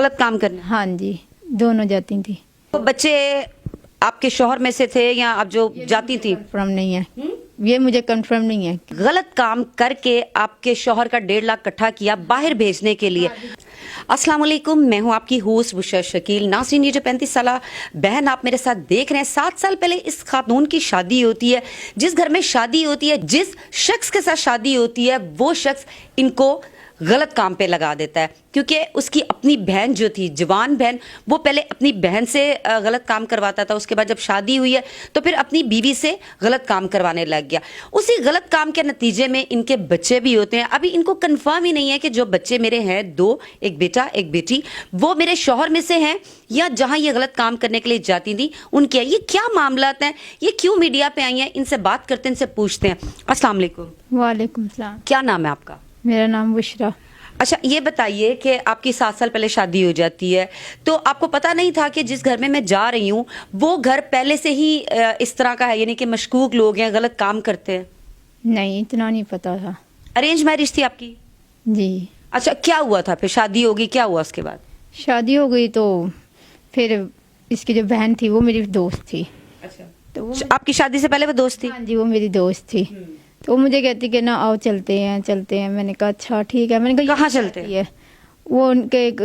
गलत काम करने? हाँ जी, दोनों जाती थी। तो बच्चे आपके शौहर में से थे या आप जो जाती थी? कंफर्म नहीं है, ये मुझे कंफर्म नहीं है। गलत काम करके आपके शौहर का 1.5 लाख इकट्ठा किया बाहर भेजने के लिए। अस्सलाम वालेकुम, मैं हूं आपकी होस्ट बुशरा शकील। नाज़रीन, ये जो 35 साल बहन आप मेरे साथ देख रहे हैं, 7 साल पहले इस खातून की शादी होती है। जिस घर में शादी होती है, जिस शख्स के साथ शादी होती है, वो शख्स इनको गलत काम पे लगा देता है, क्योंकि उसकी अपनी बहन जो थी, जवान बहन, वो पहले अपनी बहन से गलत काम करवाता था। उसके बाद जब शादी हुई है तो फिर अपनी बीवी से गलत काम करवाने लग गया। उसी गलत काम के नतीजे में इनके बच्चे भी होते हैं। अभी इनको कंफर्म ही नहीं है कि जो बच्चे मेरे हैं 2, एक बेटा एक बेटी, वो मेरे शौहर में से हैं या जहां ये गलत काम करने के लिए जाती थी उनके। ये क्या मामला हैं, ये क्यों मीडिया पे आई हैं? इनसे बात करते हैं, इनसे पूछते हैं। अस्सलाम वालेकुम। वालेकुम सलाम। क्या नाम है आपका? मेरा नाम बुशरा। अच्छा, ये बताइए कि आपकी 7 साल पहले शादी हो जाती है, तो आपको पता नहीं था कि जिस घर में मैं जा रही हूँ वो घर पहले से ही इस तरह का है, यानी कि मशकूक लोग हैं, गलत काम करते हैं? नहीं, इतना नहीं पता था। अरेंज मैरिज थी आपकी? जी। अच्छा, क्या हुआ था फिर? शादी होगी, क्या हुआ उसके बाद? शादी हो गई तो फिर इसकी जो बहन थी वो मेरी दोस्त थी। अच्छा, तो वो आपकी शादी से पहले वो दोस्त थी? हाँ जी, वो मेरी दोस्त थी। तो वो मुझे कहती कि ना आओ चलते हैं चलते हैं। मैंने कहा अच्छा ठीक है। मैंने कहा कहाँ चलते हैं? है वो उनके एक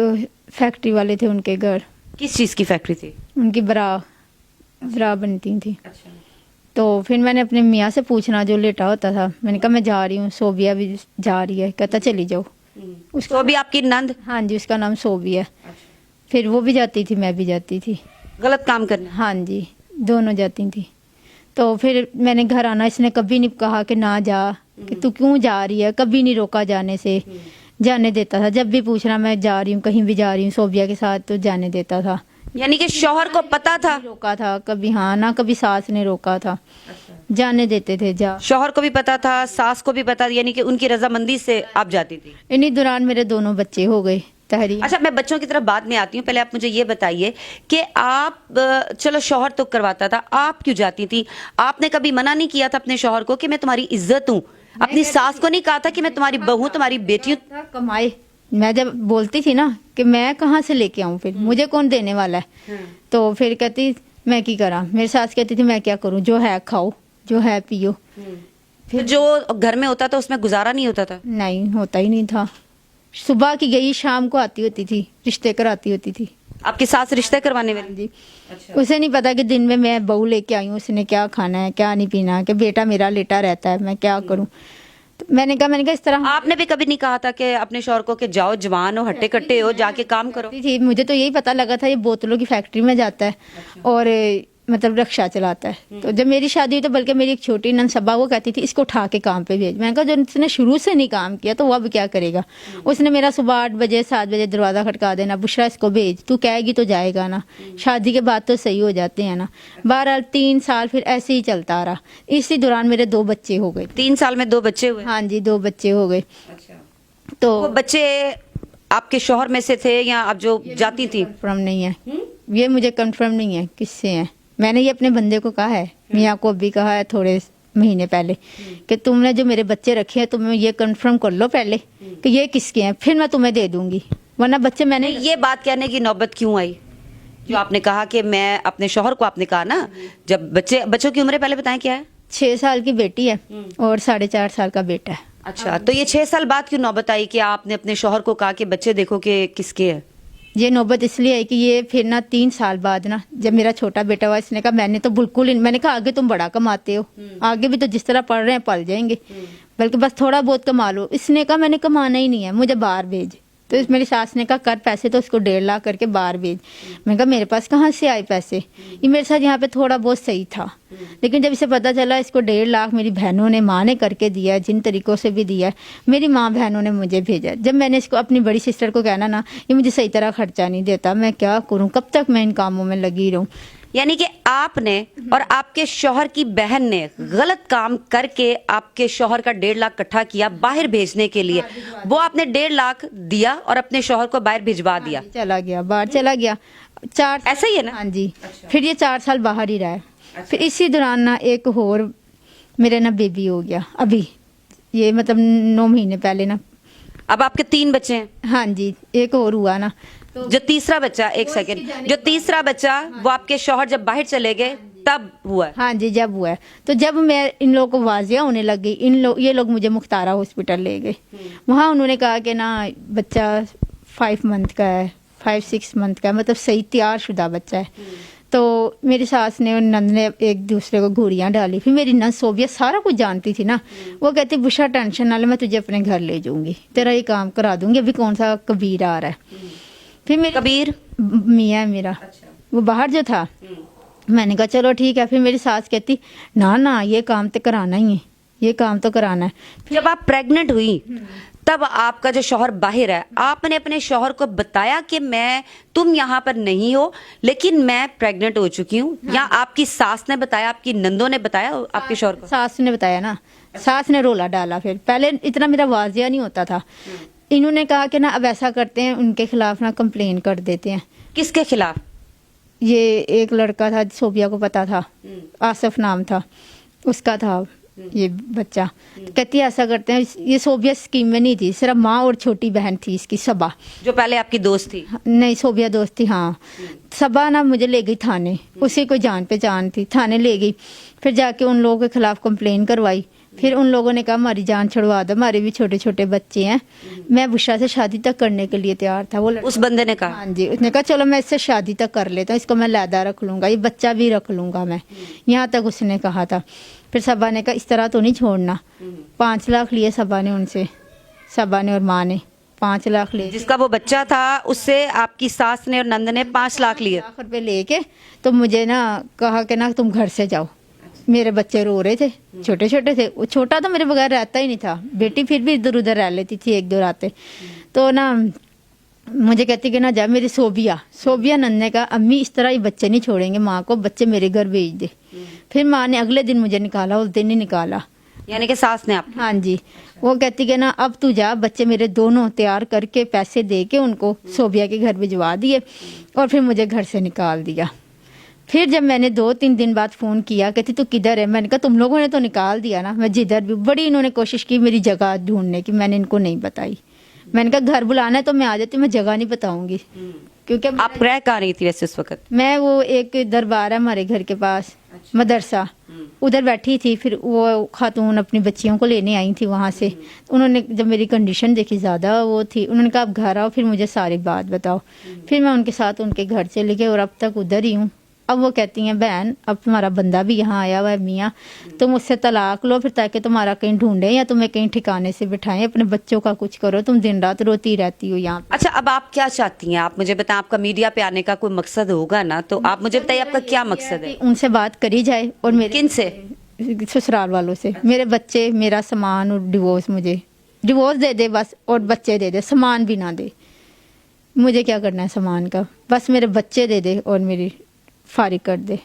फैक्ट्री वाले थे, उनके घर। किस चीज़ की फैक्ट्री थी? उनकी बरा बनती थी। अच्छा, तो फिर मैंने अपने मियाँ से पूछना, जो लेटा होता था, मैंने कहा मैं जा रही हूँ, सोबिया भी जा रही है। कहता चली जाओ। उसको अभी आपकी नंद? हाँ जी, उसका नाम सोबी है। फिर वो भी जाती थी, मैं भी जाती थी। गलत काम करने? हाँ जी, दोनों जाती थी। तो फिर मैंने घर आना, इसने कभी नहीं कहा कि ना जा, कि तू क्यों जा रही है, कभी नहीं रोका जाने से। जाने देता था, जब भी पूछना मैं जा रही हूँ, कहीं भी जा रही हूँ सोबिया के साथ, तो जाने देता था। यानी कि शौहर को पता था? नहीं रोका था कभी, हाँ ना, कभी सास ने रोका था। जाने देते थे जा। शौहर को भी पता था, सास को भी पता, यानी कि उनकी रजामंदी से आप जाती थी? इन्हीं दौरान मेरे दोनों बच्चे हो गए। तहरीर। अच्छा, मैं बच्चों की तरफ बाद में आती हूँ, पहले आप मुझे ये बताइए कि आप चलो शौहर तो करवाता था, आप क्यों जाती थी? आपने कभी मना नहीं किया था अपने शौहर को कि मैं तुम्हारी इज्जत हूँ? अपनी सास को नहीं कहा था कि मैं तुम्हारी बहू, तुम्हारी बेटी हूँ? कमाए। मैं जब बोलती थी ना कि मैं कहाँ से लेके आऊँ, फिर मुझे कौन देने वाला है, तो फिर कहती मैं की करा। मेरी सास कहती थी मैं क्या करूँ, जो है खाओ, जो है पियो। फिर जो घर में होता था उसमें गुजारा नहीं होता था? नहीं, होता ही नहीं था। सुबह की गई शाम को आती होती थी, रिश्ते कराती होती थी। आपकी सास रिश्ते करवाने वाली? जी। उसे नहीं पता कि दिन में मैं बहू लेके आई हूँ, उसने क्या खाना है क्या नहीं पीना है, कि बेटा मेरा लेटा रहता है, मैं क्या करूँ। तो मैंने कहा इस तरह। आपने भी कभी नहीं कहा था कि अपने शौहर को कि जाओ, जवान हो, हट्टे कट्टे हो, जाके काम करो? थी, मुझे तो यही पता लगा था ये बोतलों की फैक्ट्री में जाता है और मतलब रिक्शा चलाता है। तो जब मेरी शादी हुई तो बल्कि मेरी एक छोटी नंद सबा, वो कहती थी इसको उठा के काम पे भेज। मैंने कहा जो उसने शुरू से नहीं काम किया तो वो अब क्या करेगा। उसने मेरा सुबह 8 बजे 7 बजे दरवाज़ा खटका देना, बुशरा इसको भेज, तू कहेगी तो जाएगा ना, शादी के बाद तो सही हो जाते हैं ना। बहरहाल 3 साल फिर ऐसे ही चलता आ रहा। इसी दौरान मेरे 2 बच्चे हो गए। 3 साल में 2 बच्चे हुए? हाँ जी, 2 बच्चे हो गए। तो वो बच्चे आपके शौहर में से थे या आप जो जाती थी? कंफर्म नहीं है, ये मुझे कंफर्म नहीं है किससे है। मैंने ये अपने बंदे को कहा है, मियाँ को भी कहा है थोड़े महीने पहले, कि तुमने जो मेरे बच्चे रखे हैं तुम ये कंफर्म कर लो पहले कि ये किसके हैं, फिर मैं तुम्हें दे दूंगी, वरना बच्चे मैंने। ये बात कहने की नौबत क्यों आई जो आपने कहा कि मैं अपने शौहर को? आपने कहा ना जब बच्चों की उम्र पहले बताएं क्या है? 6 साल की बेटी है और 4.5 साल का बेटा है। अच्छा, तो ये 6 साल बाद क्यों नौबत आई कि आपने अपने शौहर को कहा कि बच्चे देखो कि किसके है? ये नौबत इसलिए है कि ये फिर ना 3 साल बाद ना, जब मेरा छोटा बेटा हुआ, इसने कहा मैंने तो बिल्कुल ही, मैंने कहा आगे तुम बड़ा कमाते हो, आगे भी तो जिस तरह पढ़ रहे हैं पढ़ जाएंगे, बल्कि बस थोड़ा बहुत कमा लो। इसने कहा मैंने कमाना ही नहीं है, मुझे बाहर भेज। तो मेरी सास ने कहा कर पैसे तो उसको 1.5 लाख करके बाहर भेज। मैंने कहा मेरे पास कहाँ से आए पैसे, ये मेरे साथ यहाँ पे थोड़ा बहुत सही था, लेकिन जब इसे पता चला इसको 1.5 लाख मेरी बहनों ने, माँ ने करके दिया है, जिन तरीकों से भी दिया है, मेरी माँ बहनों ने मुझे भेजा। जब मैंने इसको अपनी बड़ी सिस्टर को कहना ना, ये मुझे सही तरह खर्चा नहीं देता, मैं क्या करूँ, कब तक मैं इन कामों में लगी रहूँ। यानी कि आपने और आपके शौहर की बहन ने गलत काम करके आपके शौहर का 1.5 लाख इकट्ठा किया बाहर भेजने के लिए। वो आपने 1.5 लाख दिया और अपने शौहर को बाहर भिजवा दिया? चला गया, बाहर चला गया। 4 ऐसा ही है ना? हाँ जी। फिर ये 4 साल बाहर ही रहा है। फिर इसी दौरान ना एक और मेरे ना बेबी हो गया, अभी ये मतलब 9 महीने पहले ना। अब आपके 3 बच्चे हैं? हाँ जी, एक और हुआ ना, जो तीसरा बच्चा, एक सेकंड, जो तीसरा बच्चा वो आपके शौहर जब बाहर चले गए तब हुआ है? हाँ जी, जब हुआ है तो जब मैं इन लोगों को वाजिया होने लग गई, ये लोग मुझे मुख्तारा हॉस्पिटल ले गए। वहाँ उन्होंने कहा कि ना बच्चा 5 मंथ का है, 5-6 मंथ का है, मतलब सही तैयार शुदा बच्चा है। तो मेरी सास ने और नंद ने एक दूसरे को घूरियाँ डाली। फिर मेरी नंद सोबिया सारा कुछ जानती थी ना, वो कहती बुशा टेंशन ना ले, मैं तुझे अपने घर ले जाऊंगी, तेरा ये काम करा दूंगी, अभी कौन सा कबीर आ रहा है। फिर मेरे कबीर मियाँ है मेरा, वो बाहर जो था, मैंने कहा चलो ठीक है। फिर मेरी सास कहती ना ना ये काम तो कराना ही है, ये काम तो कराना है। जब आप प्रेग्नेंट हुई तब आपका जो शौहर बाहर है, आपने अपने शौहर को बताया कि तुम यहाँ पर नहीं हो लेकिन मैं प्रेग्नेंट हो चुकी हूँ, या आपकी सास ने बताया, आपकी नंदों ने बताया आपके शौहर को? सास ने बताया ना, सास ने रोला डाला। फिर पहले इतना मेरा वाजिया नहीं होता था, इन्होंने कहा कि ना अब ऐसा करते हैं, उनके खिलाफ ना कंप्लेन कर देते हैं। किसके खिलाफ? ये एक लड़का था, सोबिया को पता था, आसिफ नाम था उसका, था ये बच्चा। कहती है ऐसा करते हैं, ये सोबिया स्कीम में नहीं थी, सिर्फ माँ और छोटी बहन थी इसकी सबा, जो पहले आपकी दोस्त थी? नहीं, सोबिया दोस्त थी। हाँ, सबा ना मुझे ले गई थाने, उसी को जान पहचान थी, थाने ले गई। फिर जाके उन लोगों के खिलाफ कंप्लेन करवाई। फिर उन लोगों ने कहा हमारी जान छुड़वा दो, हमारे भी छोटे छोटे बच्चे हैं। मैं बुशरा से शादी तक करने के लिए तैयार था। वो उस बंदे ने कहा? हाँ जी, उसने कहा चलो मैं इससे शादी तक कर लेता हूँ, इसको मैं लैदा रख लूंगा, ये बच्चा भी रख लूंगा मैं, यहाँ तक उसने कहा था। फिर सबा ने कहा इस तरह तो नहीं छोड़ना। 5 लाख लिए सबा ने उनसे, सबा ने और माँ ने 5 लाख लिए। जिसका वो बच्चा था उससे आपकी सास ने और नंद ने 5 लाख लिए? 5 लाख रुपए लेके तो मुझे ना कहा कि ना तुम घर से जाओ। मेरे बच्चे रो रहे थे, छोटे छोटे थे, वो छोटा तो मेरे बगैर रहता ही नहीं था, बेटी फिर भी इधर उधर रह लेती थी 1-2 रातें। तो ना मुझे कहती कि ना जा, मेरी सोबिया नंद ने कहा अम्मी इस तरह ही बच्चे नहीं छोड़ेंगे माँ को, बच्चे मेरे घर भेज दे। फिर माँ ने अगले दिन मुझे निकाला, उस दिन ही निकाला, यानी कि सास ने आप? हाँ जी। वो कहती कि ना अब तू जा, बच्चे मेरे दोनों तैयार करके पैसे दे के उनको सोबिया के घर भिजवा दिए और फिर मुझे घर से निकाल दिया। फिर जब मैंने 2-3 दिन बाद फ़ोन किया, कहती तू किधर है? मैंने कहा तुम लोगों ने तो निकाल दिया ना, मैं जिधर भी। बड़ी इन्होंने कोशिश की मेरी जगह ढूंढने की, मैंने इनको नहीं बताई। मैंने कहा घर बुलाना है तो मैं आ जाती, मैं जगह नहीं बताऊंगी। क्योंकि आप रह कहाँ रही थी वैसे उस वक्त? मैं वो एक दरबार है हमारे घर के पास, मदरसा, उधर बैठी थी। फिर वो खातून अपनी बच्चियों को लेने आई थी वहाँ से। उन्होंने जब मेरी कंडीशन देखी ज़्यादा वो थी, उन्होंने कहा आप घर आओ, फिर मुझे सारी बात बताओ। फिर मैं उनके साथ उनके घर चली गई और अब तक उधर ही हूँ। अब वो कहती हैं बहन अब तुम्हारा बंदा भी यहाँ आया हुआ है मियाँ, तुम उससे तलाक लो फिर, ताकि तुम्हारा कहीं ढूंढे या तुम्हें कहीं ठिकाने से बिठाएं, अपने बच्चों का कुछ करो, तुम दिन रात रोती रहती हो यहाँ। अच्छा, अब आप क्या चाहती हैं? आप मुझे बताएं, आपका मीडिया पे आने का कोई मकसद होगा ना, तो आप मुझे बताइए आपका क्या मकसद है? उनसे बात करी जाए और मेरे किन से? ससुराल वालों से। मेरे बच्चे, मेरा सामान और डिवोर्स, मुझे डिवोर्स दे दे बस, और बच्चे दे दे, सामान भी ना दे। मुझे क्या करना है सामान का, बस मेरे बच्चे दे दे और मेरी फारिग कर दे।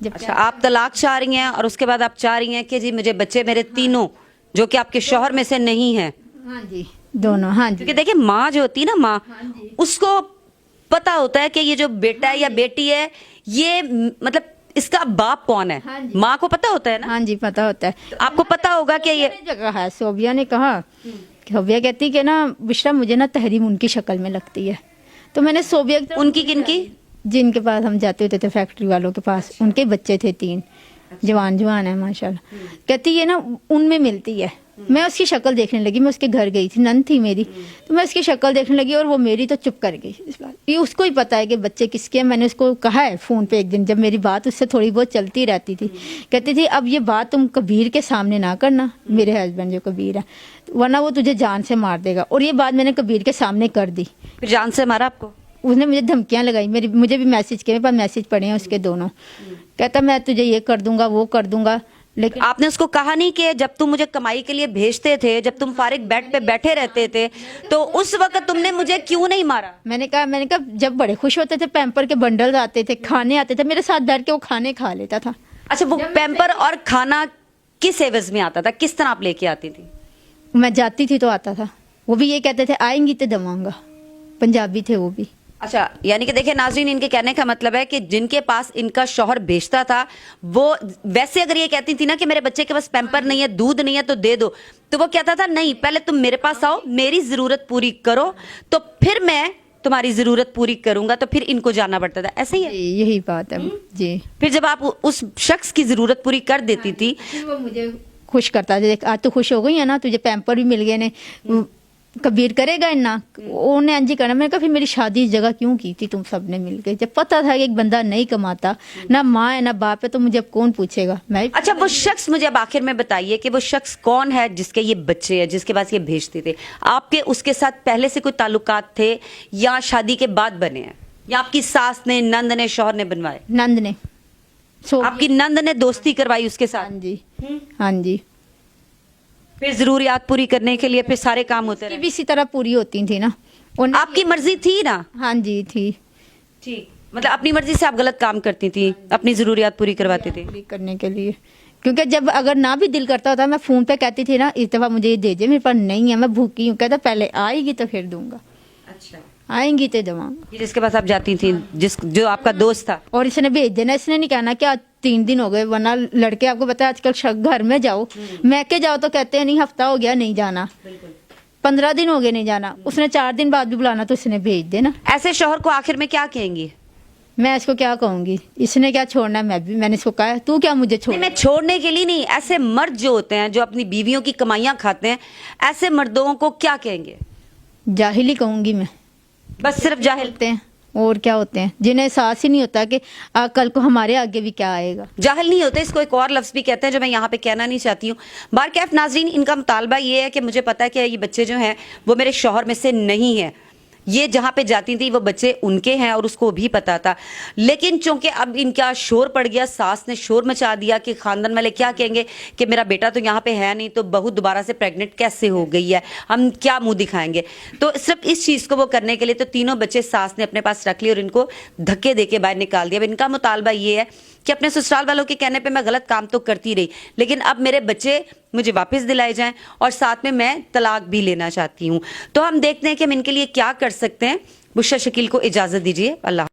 अच्छा, आप तलाक चाह रही हैं और उसके बाद आप चाह रही हैं कि जी मुझे बच्चे मेरे तीनों जो कि आपके शौहर में से नहीं है? हाँ जी, दोनों। हाँ जी, क्योंकि देखिए माँ जो होती है ना, माँ, उसको पता होता है कि ये जो बेटा है या बेटी है, ये मतलब इसका बाप कौन है। हाँ जी। माँ को पता होता है ना? हाँ जी, पता होता है। तो आपको पता होगा कि ये जगह है। सोबिया ने कहा, सोबिया कहती कि ना बिश्रा मुझे ना तहरीम उनकी शक्ल में लगती है। तो मैंने सोबिया की, उनकी किनकी? जिनके पास हम जाते होते थे फैक्ट्री वालों के पास, उनके बच्चे थे 3, जवान है माशाल्लाह। कहती ये ना उनमें मिलती है। मैं उसकी शक्ल देखने लगी, मैं उसके घर गई थी, नंद थी मेरी, तो मैं उसकी शक्ल देखने लगी और वो मेरी तो चुप कर गई इस बात। ये उसको ही पता है कि बच्चे किसके हैं। मैंने उसको कहा है फ़ोन पे एक दिन, जब मेरी बात उससे थोड़ी बहुत चलती रहती थी, कहती थी अब ये बात तुम कबीर के सामने ना करना, मेरे हस्बैंड जो कबीर है, वरना वो तुझे जान से मार देगा। और ये बात मैंने कबीर के सामने कर दी। फिर जान से मारा आपको? उसने मुझे धमकियां लगाई, मुझे भी मैसेज किए, मेरे पास मैसेज पड़े हैं उसके दोनों। कहता मैं तुझे ये कर दूंगा, वो कर दूंगा। लेकिन आपने उसको कहा नहीं कि जब तुम मुझे कमाई के लिए भेजते थे, जब तुम फारिग बेड पे बैठे रहते थे, तो उस वक्त तुमने मुझे क्यों नहीं मारा? मैंने कहा जब बड़े खुश होते थे, पैम्पर के बंडल आते थे, खाने आते थे, मेरे साथ बैठ के वो खाने खा लेता था। अच्छा, वो पैम्पर और खाना किस एवज में आता था? किस तरह आप लेके आती थी? मैं जाती थी तो आता था। वो भी ये कहते थे आएंगी तो दवाऊंगा। पंजाबी थे वो भी। अच्छा, यानी कि देखिए नाज़रीन, इनके कहने का मतलब है कि जिनके पास इनका शौहर भेजता था, वो वैसे अगर ये कहती थी ना कि मेरे बच्चे के पास पैम्पर नहीं है, दूध नहीं है तो दे दो, तो वो कहता था नहीं, पहले तुम मेरे पास आओ, मेरी जरूरत पूरी करो, तो फिर मैं तुम्हारी जरूरत पूरी करूंगा, तो फिर इनको जाना पड़ता था, ऐसे ही है? जी, यही बात है जी। फिर जब आप उस शख्स की जरूरत पूरी कर देती थी, फिर वो मुझे खुश करता था, आज तो खुश हो गई है ना, तुझे पैम्पर भी मिल गए ने, कबीर करेगा इन्ना, उन्हें अंजी करना। मैंने कहा फिर मेरी शादी इस जगह क्यों की थी तुम सबने मिलकर, जब पता था कि एक बंदा नहीं कमाता, ना माँ है ना बाप है, तो मुझे अब कौन पूछेगा। मैं अच्छा वो शख्स मुझे अब आखिर में बताइए कि वो शख्स कौन है जिसके ये बच्चे हैं, जिसके पास ये भेजते थे? आपके उसके साथ पहले से कोई ताल्लुकात थे या शादी के बाद बने हैं, या आपकी सास ने, नंद ने, शौहर ने बनवाए? नंद ने, सो आपकी नंद ने दोस्ती करवाई उसके साथ? हाँ जी, हाँ जी। फिर जरूरियात पूरी करने के लिए फिर सारे काम होते ये रहे? भी इसी तरह पूरी होती थी ना। उन्हें- आपकी मर्जी थी ना? हाँ जी थी। ठीक, मतलब अपनी मर्जी से आप गलत काम करती थी, अपनी जरूरियात पूरी करवाती थी? पूरी करने के लिए, क्योंकि जब अगर ना भी दिल करता होता, मैं फोन पे कहती थी ना, इस दफा मुझे ये दे दे, मेरे पास नहीं है, मैं भूखी हूँ। कहता पहले आएगी तो फिर दूंगा, अच्छा, आएंगी तो दूंगा। ये जिसके पास आप जाती थी, जो आपका दोस्त था? और इसने भेज देना, इसने नहीं कहना कि आज 3 दिन हो गए, वरना लड़के आपको पता है आजकल घर में जाओ, मैके जाओ तो कहते हैं नहीं हफ्ता हो गया नहीं जाना, 15 दिन हो गए नहीं जाना। उसने 4 दिन बाद भी बुलाना तो इसने भेज देना। ऐसे शौहर को आखिर में क्या कहेंगी? मैं इसको क्या कहूंगी, इसने क्या छोड़ना है, मैंने इसको कहा तू क्या मुझे छोड़। नहीं, मैं छोड़ने के लिए नहीं, ऐसे मर्द जो होते हैं जो अपनी बीवियों की कमाइयां खाते हैं, ऐसे मर्दों को क्या कहेंगे? जाहिल ही कहूंगी मैं, बस सिर्फ जाहिल? होते हैं और क्या होते हैं, जिन्हें एहसास ही नहीं होता कि कल को हमारे आगे भी क्या आएगा। जाहिल नहीं होते, इसको एक और लफ्ज भी कहते हैं जो मैं यहाँ पे कहना नहीं चाहती हूँ। बारकैफ नाजरीन, इनका मुतालबा ये है कि मुझे पता है कि ये बच्चे जो हैं वो मेरे शौहर में से नहीं है, ये जहाँ पे जाती थी वो बच्चे उनके हैं और उसको भी पता था, लेकिन चूंकि अब इनका शोर पड़ गया, सास ने शोर मचा दिया कि खानदान वाले क्या कहेंगे कि मेरा बेटा तो यहाँ पे है नहीं, तो बहू दोबारा से प्रेग्नेंट कैसे हो गई है, हम क्या मुंह दिखाएंगे। तो सिर्फ इस चीज़ को वो करने के लिए तो तीनों बच्चे सास ने अपने पास रख लिए और इनको धक्के दे के बाहर निकाल दिया। अब इनका मुतालबा ये है कि अपने ससुराल वालों के कहने पे मैं गलत काम तो करती रही, लेकिन अब मेरे बच्चे मुझे वापस दिलाए जाएं और साथ में मैं तलाक भी लेना चाहती हूँ। तो हम देखते हैं कि हम इनके लिए क्या कर सकते हैं। बुशरा शकील को इजाजत दीजिए, अल्लाह।